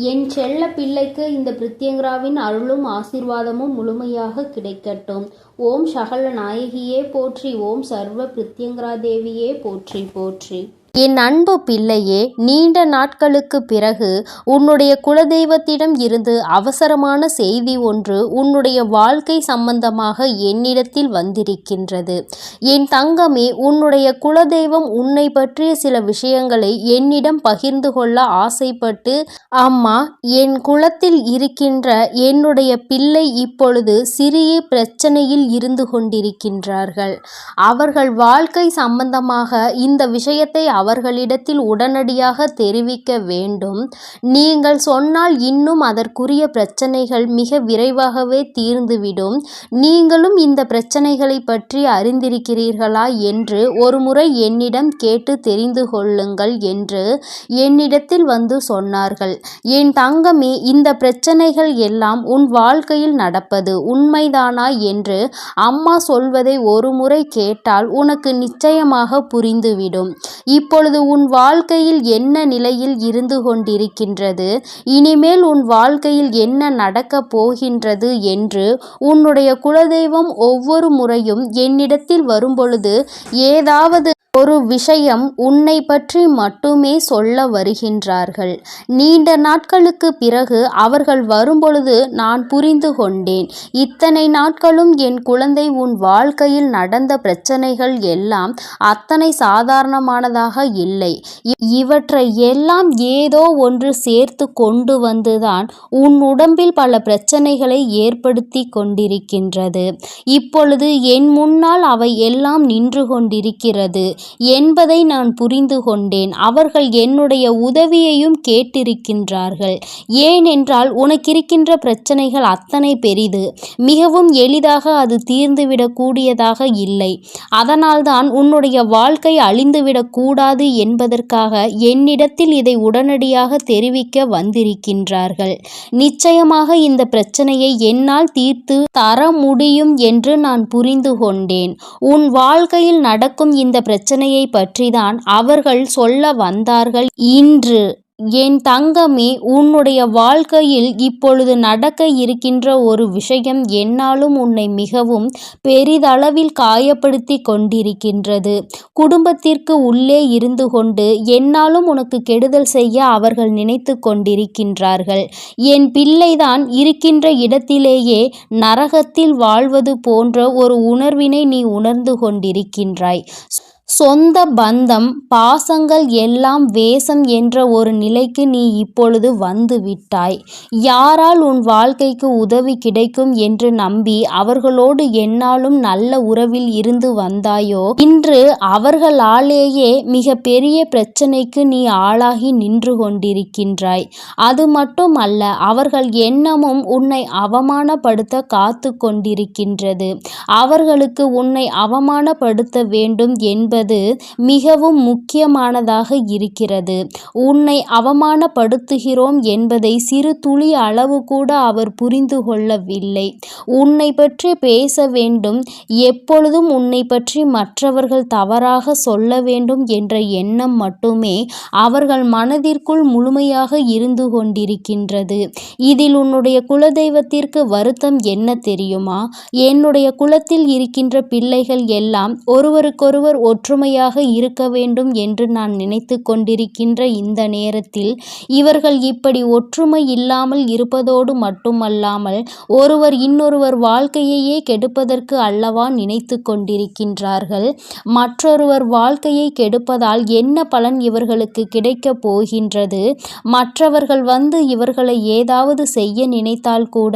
என் செல்ல பிள்ளைக்கு இந்த பிரித்யங்கராவின் அருளும் ஆசீர்வாதமும் முழுமையாக கிடைக்கட்டும். ஓம் சகல நாயகியே போற்றி. ஓம் சர்வ பிரித்யங்கரா தேவியே போற்றி போற்றி. என் அன்பு பிள்ளையே, நீண்ட நாட்களுக்கு பிறகு உன்னுடைய குலதெய்வத்திடம் இருந்து அவசரமான செய்தி ஒன்று உன்னுடைய வாழ்க்கை சம்பந்தமாக என்னிடத்தில் வந்திருக்கின்றது. என் தங்கமே, உன்னுடைய குலதெய்வம் உன்னை பற்றிய சில விஷயங்களை என்னிடம் பகிர்ந்து கொள்ள ஆசைப்பட்டு, அம்மா, என் குலத்தில் இருக்கின்ற என்னுடைய பிள்ளை இப்பொழுது சிறிய பிரச்சனையில் இருந்து கொண்டிருக்கின்றார்கள். அவர்கள் வாழ்க்கை சம்பந்தமாக இந்த விஷயத்தை அவர்களிடத்தில் உடனடியாக தெரிவிக்க வேண்டும். நீங்கள் சொன்னால் இன்னும் அதற்குரிய பிரச்சனைகள் மிக விரைவாகவே தீர்ந்துவிடும். நீங்களும் இந்த பிரச்சனைகளை பற்றி அறிந்திருக்கிறீர்களா என்று ஒருமுறை என்னிடம் கேட்டு தெரிந்து கொள்ளுங்கள் என்று என்னிடத்தில் வந்து சொன்னார்கள். என் தங்கமே, இந்த பிரச்சனைகள் எல்லாம் உன் வாழ்க்கையில் நடப்பது உண்மைதானா என்று அம்மா சொல்வதை ஒருமுறை கேட்டால் உனக்கு நிச்சயமாக புரிந்துவிடும். இப்பொழுது உன் வாழ்க்கையில் என்ன நிலையில் இருந்து கொண்டிருக்கின்றது, இனிமேல் உன் வாழ்க்கையில் என்ன நடக்கப் போகின்றது என்று உன்னுடைய குலதெய்வம் ஒவ்வொரு முறையும் என்னிடத்தில் வரும்பொழுது ஏதாவது ஒரு விஷயம் உன்னை பற்றி மட்டுமே சொல்ல வருகின்றார்கள். நீண்ட நாட்களுக்கு பிறகு அவர்கள் வரும்பொழுது நான் புரிந்து கொண்டேன். இத்தனை நாட்களும் என் குழந்தை உன் வாழ்க்கையில் நடந்த பிரச்சனைகள் எல்லாம் அத்தனை சாதாரணமானதாக இல்லை. இவற்றை எல்லாம் ஏதோ ஒன்று சேர்த்து கொண்டு வந்துதான் உன் உடம்பில் பல பிரச்சனைகளை ஏற்படுத்தி கொண்டிருக்கின்றது. இப்பொழுது என் முன்னால் அவை எல்லாம் நின்று கொண்டிருக்கிறது என்பதை நான் புரிந்து கொண்டேன். அவர்கள் என்னுடைய உதவியையும் கேட்டிருக்கின்றார்கள். ஏனென்றால் உனக்கிருக்கின்ற பிரச்சனைகள் அத்தனை பெரிது. மிகவும் எளிதாக அது தீர்ந்துவிடக் கூடியதாக இல்லை. அதனால்தான் உன்னுடைய வாழ்க்கை அழிந்துவிடக் கூடாது என்பதற்காக என்னிடத்தில் இதை உடனடியாக தெரிவிக்க வந்திருக்கின்றார்கள். நிச்சயமாக இந்த பிரச்சனையை என்னால் தீர்த்து தர முடியும் என்று நான் புரிந்து கொண்டேன். உன் வாழ்க்கையில் நடக்கும் இந்த பிரச்சனையை பற்றிதான் அவர்கள் சொல்ல வந்தார்கள் இன்று. என் தங்கமே, உன்னுடைய வாழ்க்கையில் இப்பொழுது நடக்க இருக்கின்ற ஒரு விஷயம் என்னாலும் உன்னை மிகவும் பெரிதளவில் காயப்படுத்தி கொண்டிருக்கின்றது. குடும்பத்திற்கு உள்ளே இருந்து கொண்டு என்னாலும் உனக்கு கெடுதல் செய்ய அவர்கள் நினைத்து கொண்டிருக்கின்றார்கள். என் பிள்ளைதான் இருக்கின்ற இடத்திலேயே நரகத்தில் வாழ்வது போன்ற ஒரு உணர்வினை நீ உணர்ந்து கொண்டிருக்கின்றாய். சொந்த பந்தம், பாசங்கள் எல்லாம் வேஷம் என்ற ஒரு நிலைக்கு நீ இப்பொழுது வந்து விட்டாய். யாரால் உன் வாழ்க்கைக்கு உதவி கிடைக்கும் என்று நம்பி அவர்களோடு என்னாலும் நல்ல உறவில் இருந்து வந்தாயோ, இன்று அவர்களாலேயே மிக பெரிய பிரச்சனைக்கு நீ ஆளாகி நின்று கொண்டிருக்கின்றாய். அது மட்டுமல்ல, அவர்கள் எண்ணமும் உன்னை அவமானப்படுத்த காத்து கொண்டிருக்கின்றது. அவர்களுக்கு உன்னை அவமானப்படுத்த வேண்டும் என்பது மிகவும் முக்கியமானதாக இருக்கிறது. உன்னை அவமானப்படுத்துகிறோம் என்பதை சிறு துளி அளவு கூட அவர் புரிந்து கொள்ளவில்லை. உன்னை பற்றி பேச வேண்டும், எப்பொழுதும் உன்னை பற்றி மற்றவர்கள் தவறாக சொல்ல வேண்டும் என்ற எண்ணம் மட்டுமே அவர்கள் மனதிற்குள் முழுமையாக இருந்து கொண்டிருக்கின்றது. இதில் உன்னுடைய குலதெய்வத்திற்கு வருத்தம் என்ன தெரியுமா? என்னுடைய குலத்தில் இருக்கின்ற பிள்ளைகள் எல்லாம் ஒருவருக்கொருவர் ஒற்றுமையாக இருக்க வேண்டும் என்று நான் நினைத்து கொண்டிருக்கின்ற இந்த நேரத்தில் இவர்கள் இப்படி ஒற்றுமை இல்லாமல் இருப்பதோடு மட்டுமல்லாமல் ஒருவர் இன்னொருவர் வாழ்க்கையையே கெடுப்பதற்கு அல்லவா நினைத்து கொண்டிருக்கின்றார்கள். மற்றொருவர் வாழ்க்கையை கெடுப்பதால் என்ன பலன் இவர்களுக்கு கிடைக்கப் போகின்றது? மற்றவர்கள் வந்து இவர்களை ஏதாவது செய்ய நினைத்தால் கூட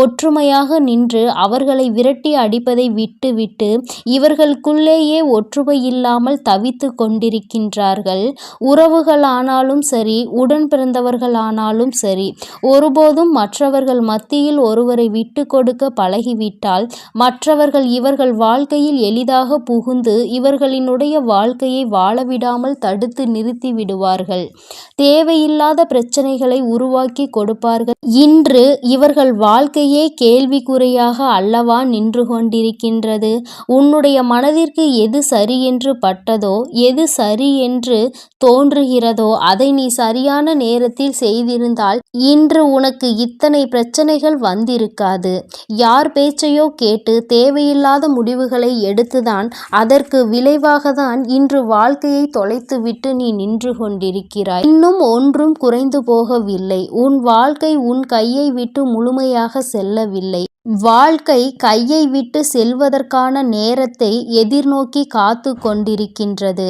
ஒற்றுமையாக நின்று அவர்களை விரட்டி அடிப்பதை விட்டுவிட்டு இவர்களுக்குள்ளேயே ஒற்றுமை இல்லாமல் தவித்து கொண்டிருக்கின்றார்கள். உறவுகளானாலும் சரி, உடன் பிறந்தவர்களானாலும் சரி, ஒருபோதும் மற்றவர்கள் மத்தியில் ஒருவரை விட்டு கொடுக்க பழகிவிட்டால் மற்றவர்கள் இவர்கள் வாழ்க்கையில் எளிதாக புகுந்து இவர்களினுடைய வாழ்க்கையை வாழவிடாமல் தடுத்து நிறுத்தி விடுவார்கள். தேவையில்லாத பிரச்சனைகளை உருவாக்கி கொடுப்பார்கள். இன்று இவர்கள் வாழ்க்கையே கேள்விக்குறியாக அல்லவா நின்று கொண்டிருக்கின்றது. உன்னுடைய மனதிற்கு எது சரி என்று என்று பட்டதோ, எது சரி என்று தோன்றுகிறதோ அதை நீ சரியான நேரத்தில் செய்திருந்தால் இன்று உனக்கு இத்தனை பிரச்சனைகள் வந்திருக்காது. யார் பேச்சையோ கேட்டு தேவையில்லாத முடிவுகளை எடுத்துதான் அதற்கு விளைவாகத்தான் இன்று வாழ்க்கையை தொலைத்துவிட்டு நீ நின்று கொண்டிருக்கிறாய். இன்னும் ஒன்றும் குறைந்து போகவில்லை. உன் வாழ்க்கை உன் கையை விட்டு முழுமையாக செல்லவில்லை. வாழ்க்கை கையை விட்டு செல்வதற்கான நேரத்தை எதிர்நோக்கி காத்து கொண்டிருக்கின்றது.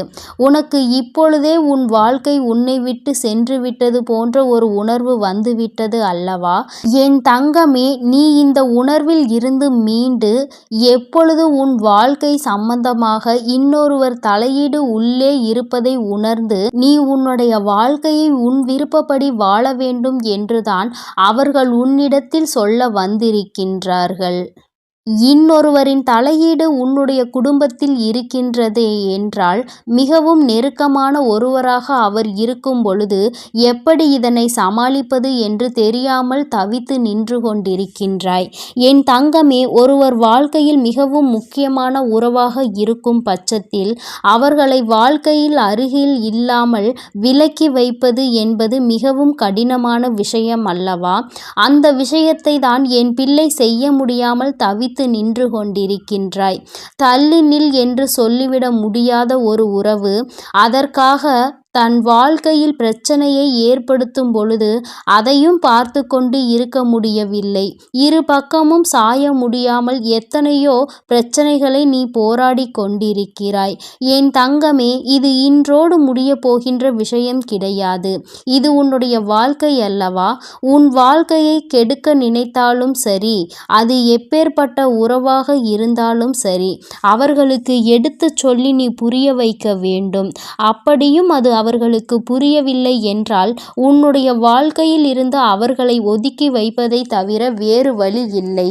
உனக்கு இப்பொழுதே உன் வாழ்க்கை உன்னை விட்டு சென்று விட்டது போன்ற ஒரு உணர்வு வந்துவிட்டது அல்லவா? என் தங்கமே, நீ இந்த உணர்வில் இருந்து மீண்டு எப்பொழுது உன் வாழ்க்கை சம்பந்தமாக இன்னொருவர் தலையீடு உள்ளே இருப்பதை உணர்ந்து நீ உன்னுடைய வாழ்க்கையை உன் விருப்பப்படி வாழ வேண்டும் என்றுதான் அவர்கள் உன்னிடத்தில் சொல்ல வந்திருக்கின்றார்கள். இன்னொருவரின் தலையீடு உன்னுடைய குடும்பத்தில் இருக்கின்றதே என்றால் மிகவும் நெருக்கமான ஒருவராக அவர் இருக்கும் பொழுது எப்படி இதனை சமாளிப்பது என்று தெரியாமல் தவித்து நின்று கொண்டிருக்கின்றாய். என் தங்கமே, ஒருவர் வாழ்க்கையில் மிகவும் முக்கியமான உறவாக இருக்கும் பட்சத்தில் அவர்களை வாழ்க்கையில் அருகில் இல்லாமல் விலக்கி வைப்பது என்பது மிகவும் கடினமான விஷயம் அல்லவா? அந்த விஷயத்தை தான் என் பிள்ளை செய்ய முடியாமல் தவித்து நின்று கொண்டிருக்கின்றாய். தள்ளி நில் என்று சொல்லிவிட முடியாத ஒரு உறவு அதற்காக தன் வாழ்க்கையில் பிரச்சனையை ஏற்படுத்தும் பொழுது அதையும் பார்த்து கொண்டு இருக்க முடியவில்லை. இரு பக்கமும் சாய முடியாமல் எத்தனையோ பிரச்சனைகளை நீ போராடி கொண்டிருக்கிறாய். என் தங்கமே, இது இன்றோடு முடிய போகின்ற விஷயம் கிடையாது. இது உன்னுடைய வாழ்க்கை அல்லவா? உன் வாழ்க்கையை கெடுக்க நினைத்தாலும் சரி, அது எப்பேற்பட்ட உறவாக இருந்தாலும் சரி, அவர்களுக்கு எடுத்துச் சொல்லி நீ புரிய வைக்க வேண்டும். அப்படியும் அது அவர்களுக்கு புரியவில்லை என்றால் உன்னுடைய வாழ்க்கையில் இருந்து அவர்களை ஒதுக்கி வைப்பதை தவிர வேறு வழி இல்லை.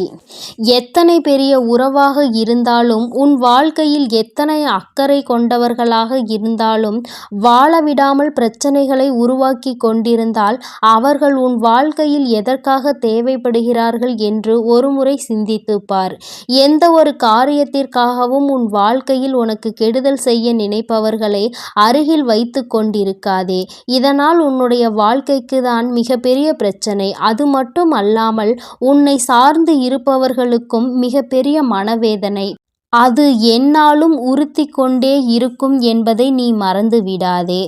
எத்தனை பெரிய உறவாக இருந்தாலும், உன் வாழ்க்கையில் எத்தனை அக்கறை கொண்டவர்களாக இருந்தாலும் வாழ விடாமல் பிரச்சனைகளை உருவாக்கி கொண்டிருந்தால் அவர்கள் உன் வாழ்க்கையில் எதற்காக தேவைப்படுகிறார்கள் என்று ஒருமுறை சிந்தித்து பார். எந்த ஒரு காரியத்திற்காகவும் உன் வாழ்க்கையில் உனக்கு கெடுதல் செய்ய நினைப்பவர்களை அருகில் வைத்து கொண்டிருக்காதே. இதனால் உன்னுடைய வாழ்க்கைக்கு தான் மிகப்பெரிய பிரச்சனை. அது மட்டும் அல்லாமல் உன்னை சார்ந்து இருப்பவர்களுக்கும் மிகப்பெரிய மனவேதனை. அது எந்நாளும் உறுத்தி கொண்டே இருக்கும் என்பதை நீ மறந்து விடாதே.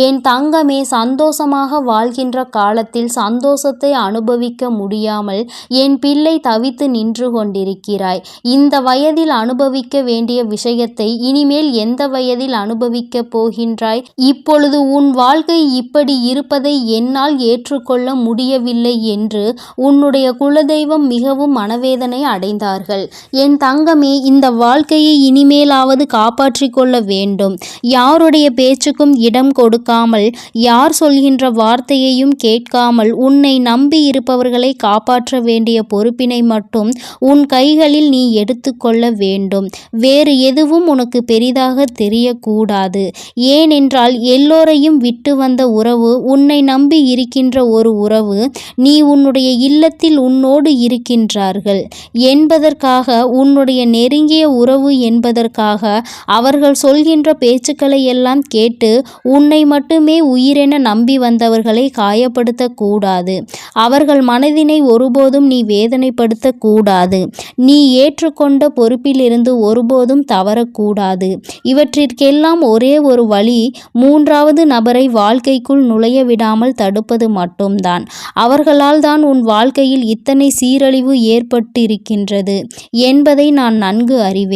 என் தங்கமே, சந்தோஷமாக வாழ்கின்ற காலத்தில் சந்தோஷத்தை அனுபவிக்க முடியாமல் என் பிள்ளை தவித்து நின்று கொண்டிருக்கிறாய். இந்த வயதில் அனுபவிக்க வேண்டிய விஷயத்தை இனிமேல் எந்த வயதில் அனுபவிக்கப் போகின்றாய்? இப்பொழுது உன் வாழ்க்கை இப்படி இருப்பதை என்னால் ஏற்றுக்கொள்ள முடியவில்லை என்று உன்னுடைய குலதெய்வம் மிகவும் மனவேதனை அடைந்தார்கள். என் தங்கமே, இந்த வாழ்க்கையை இனிமேலாவது காப்பாற்றிக் கொள்ள வேண்டும். யாருடைய பேச்சுக்கும் இடம் கொடுக்காமல், யார் சொல்கின்ற வார்த்தையையும் கேட்காமல் உன்னை நம்பி இருப்பவர்களை காப்பாற்ற வேண்டிய பொறுப்பினை மட்டும் உன் கைகளில் நீ எடுத்துக்கொள்ள வேண்டும். வேறு எதுவும் உனக்கு பெரிதாக தெரியக்கூடாது. ஏனென்றால் எல்லோரையும் விட்டு வந்த உறவு, உன்னை நம்பி இருக்கின்ற ஒரு உறவு, நீ உன்னுடைய இல்லத்தில் உன்னோடு இருக்கின்றார்கள் என்பதற்காக, உன்னுடைய நெருங்கிய உறவு என்பதற்காக அவர்கள் சொல்கின்ற பேச்சுக்களை எல்லாம் கேட்டு உன்னை மட்டுமே உயிரென நம்பி வந்தவர்களை காயப்படுத்தக்கூடாது. அவர்கள் மனதினை ஒருபோதும் நீ வேதனைப்படுத்தக்கூடாது. நீ ஏற்றுக்கொண்ட பொறுப்பிலிருந்து ஒருபோதும் தவறக்கூடாது. இவற்றிற்கெல்லாம் ஒரே ஒரு வழி, மூன்றாவது நபரை வாழ்க்கைக்குள் நுழைய விடாமல் தடுப்பது மட்டும்தான். அவர்களால் தான் உன் வாழ்க்கையில் இத்தனை சீரழிவு ஏற்பட்டிருக்கின்றது என்பதை நான் நன்கு அறிவேன்.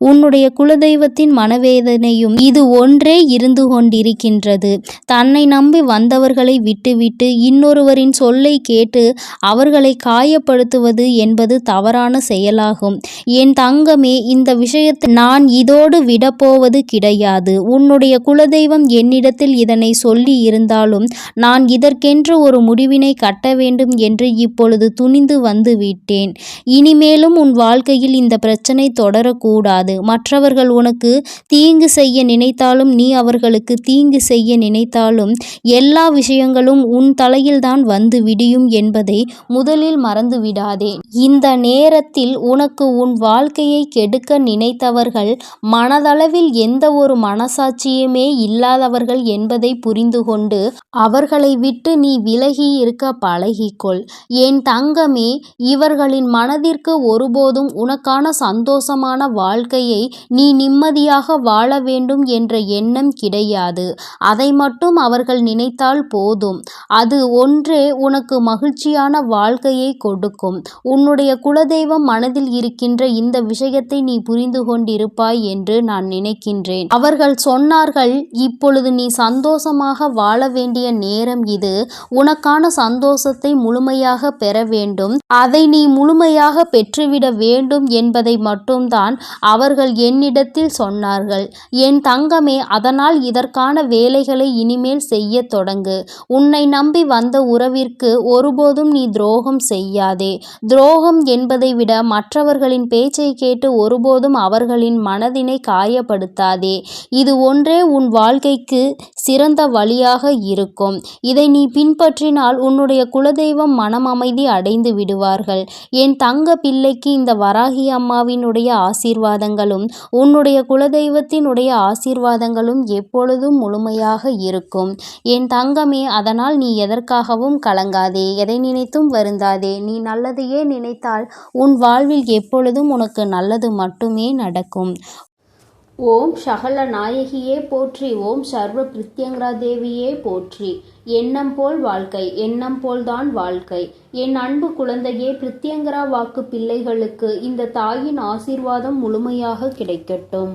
உன்னுடைய குலதெய்வத்தின் மனவேதனையும் இது ஒன்றே இருந்து கொண்டிருக்கின்றது. தன்னை நம்பி வந்தவர்களை விட்டுவிட்டு இன்னொருவரின் சொல்லை கேட்டு அவர்களை காயப்படுத்துவது என்பது தவறான செயலாகும். என் தங்கமே, இந்த விஷயத்தை நான் இதோடு விடப்போவது கிடையாது. உன்னுடைய குலதெய்வம் என்னிடத்தில் இதனை சொல்லி இருந்தாலும் நான் இதற்கென்று ஒரு முடிவினை கட்ட வேண்டும் என்று இப்பொழுது துணிந்து வந்து விட்டேன். இனிமேலும் உன் வாழ்க்கையில் இந்த பிரச்சனை தொடரக்கூடாது. மற்றவர்கள் உனக்கு தீங்கு செய்ய நினைத்தாலும், நீ அவர்களுக்கு தீங்கு செய்ய நினைத்தாலும் எல்லா விஷயங்களும் உன் தலையில்தான் வந்து விடியும் முடியும் என்பதை முதலில் மறந்துவிடாதே. இந்த நேரத்தில் உனக்கு உன் வாழ்க்கையை கெடுக்க நினைத்தவர்கள் மனதளவில் எந்த ஒரு மனசாட்சியுமே இல்லாதவர்கள் என்பதை புரிந்து கொண்டு அவர்களை விட்டு நீ விலகி இருக்க பழகிக்கொள். என் தங்கமே, இவர்களின் மனதிற்கு ஒருபோதும் உனக்கான சந்தோஷமான வாழ்க்கையை நீ நிம்மதியாக வாழ வேண்டும் என்ற எண்ணம் கிடையாது. அதை மட்டும் அவர்கள் நினைத்தால் போதும். அது ஒன்றே உனக்கு மகிழ்ச்சியான வாழ்க்கையை கொடுக்கும். உன்னுடைய குலதெய்வம் மனதில் இருக்கின்ற இந்த விஷயத்தை நீ புரிந்து கொண்டிருப்பாய் என்று நான் நினைக்கின்றேன். அவர்கள் சொன்னார்கள், இப்பொழுது நீ சந்தோஷமாக வாழ வேண்டிய நேரம் இது. உனக்கான சந்தோஷத்தை முழுமையாக பெற வேண்டும். அதை நீ முழுமையாக பெற்றுவிட வேண்டும் என்பதை மட்டும்தான் அவர்கள் என்னிடத்தில் சொன்னார்கள். என் தங்கமே, அதனால் இதற்கான வேலைகளை இனிமேல் செய்ய தொடங்கு. உன்னை நம்பி வந்த உறவிற்கு ஒருபோதும் நீ துரோகம் செய்யாதே. துரோகம் என்பதை விட மற்றவர்களின் பேச்சை கேட்டு ஒருபோதும் அவர்களின் மனதினை காயப்படுத்தாதே. இது ஒன்றே உன் வாழ்க்கைக்கு சிறந்த வழியாக இருக்கும். இதை நீ பின்பற்றினால் உன்னுடைய குலதெய்வம் மனம் அமைதி அடைந்து விடுவார்கள். என் தங்க பிள்ளைக்கு இந்த வராகி அம்மாவினுடைய ஆசீர்வாதங்களும் உன்னுடைய குலதெய்வத்தினுடைய ஆசீர்வாதங்களும் எப்பொழுதும் முழுமையாக இருக்கும். என் தங்கமே, அதனால் நீ எதற்காகவும் கலங்காதே, எதை நினைத்தும் வருந்தாதே. நீ நல்லதையே நினைத்தால் உன் வாழ்வில் எப்பொழுதும் உனக்கு நல்லது மட்டுமே நடக்கும். ஓம் சகல நாயகியே போற்றி. ஓம் சர்வ பிரித்யங்கரா தேவியே போற்றி. எண்ணம் போல் வாழ்க்கை, எண்ணம் போல்தான் வாழ்க்கை. என் அன்பு குழந்தையே, பிரித்யங்கரா வாக்கு பிள்ளைகளுக்கு இந்த தாயின் ஆசீர்வாதம் முழுமையாக கிடைக்கட்டும்.